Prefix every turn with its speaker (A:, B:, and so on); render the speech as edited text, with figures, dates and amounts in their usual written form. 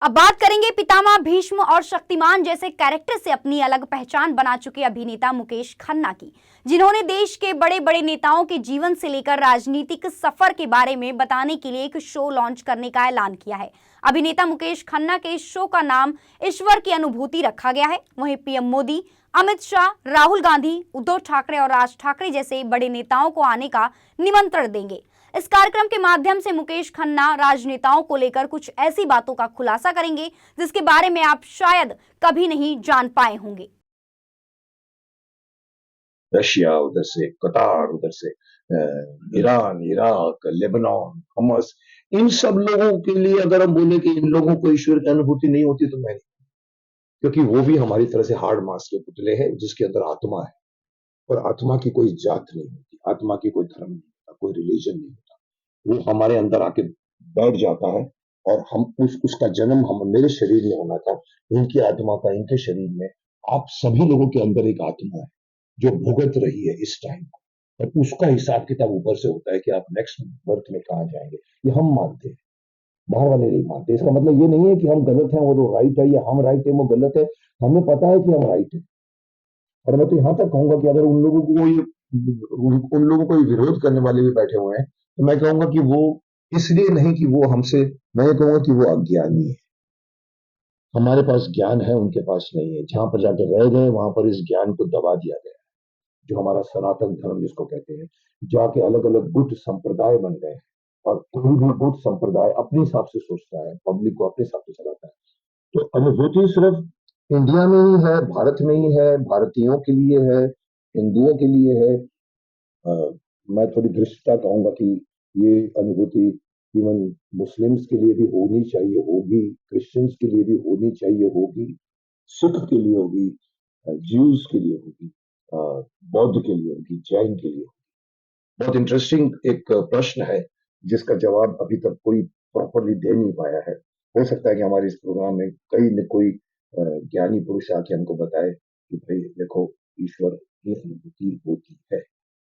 A: अब बात करेंगे पितामह भीष्म और शक्तिमान जैसे कैरेक्टर से अपनी अलग पहचान बना चुके अभिनेता मुकेश खन्ना की, जिन्होंने देश के बड़े बड़े नेताओं के जीवन से लेकर राजनीतिक सफर के बारे में बताने के लिए एक शो लॉन्च करने का ऐलान किया है। अभिनेता मुकेश खन्ना के इस शो का नाम ईश्वर की अनुभूति रखा गया है। वहीं पीएम मोदी, अमित शाह, राहुल गांधी, उद्धव ठाकरे और राज ठाकरे जैसे बड़े नेताओं को आने का निमंत्रण देंगे। इस कार्यक्रम के माध्यम से मुकेश खन्ना राजनेताओं को लेकर कुछ ऐसी बातों का खुलासा करेंगे जिसके बारे में आप शायद कभी नहीं जान पाए होंगे।
B: रशिया, उधर से कतार, उधर से ईरान, इराक, लेबनान, हमास, इन सब लोगों के लिए अगर हम बोले कि इन लोगों को ईश्वर की अनुभूति नहीं होती तो मैं नहीं, क्योंकि वो भी हमारी तरह से हार्ड मास के पुतले हैं जिसके अंदर आत्मा है। और आत्मा की कोई जात नहीं होती, आत्मा की कोई धर्म नहीं होता, कोई रिलीजन नहीं होता। वो हमारे अंदर आके बैठ जाता है और हम उसका जन्म हम मेरे शरीर में होना था, इनकी आत्मा का इनके शरीर में। आप सभी लोगों के अंदर एक आत्मा है जो भुगत रही है इस टाइम को, और उसका हिसाब किताब ऊपर से होता है कि आप नेक्स्ट बर्थ में कहाँ जाएंगे। ये हम मानते हैं, बाहर वाले नहीं मानते। इसका मतलब ये नहीं है कि हम गलत हैं वो तो राइट है, या हम राइट है वो गलत है। हमें पता है कि हम राइट है। और मैं तो यहां तक कहूंगा कि अगर उन लोगों को विरोध करने वाले भी बैठे हुए हैं, तो मैं कहूंगा कि वो इसलिए नहीं कि वो हमसे, मैं ये कहूंगा कि वो अज्ञानी है। हमारे पास ज्ञान है, उनके पास नहीं है। जहां पर जाकर रह गए वहां पर इस ज्ञान को दबा दिया गया, जो हमारा सनातन धर्म जिसको कहते हैं। जाके अलग अलग गुट संप्रदाय बन गए हैं, और कोई भी गुट संप्रदाय अपने हिसाब से सोचता है, पब्लिक को अपने हिसाब से चलाता है। तो अनुभूति सिर्फ इंडिया में ही है, भारत में ही है, भारतीयों के लिए है, हिंदुओं के लिए है। मैं थोड़ी दृष्टता कहूंगा कि ये अनुभूति इवन मुस्लिम्स के लिए भी होनी चाहिए, होगी, क्रिश्चियंस के लिए भी होनी चाहिए, होगी, सिख के लिए होगी, ज्यूज के लिए होगी, बौद्ध के लिए होगी, जैन के लिए होगी। बहुत इंटरेस्टिंग एक प्रश्न है जिसका जवाब अभी तक कोई प्रॉपरली दे नहीं पाया है। हो सकता है कि हमारे इस प्रोग्राम में कई न कोई ज्ञानी पुरुष आके हमको बताए कि भाई देखो, ईश्वर की अनुभूति होती है।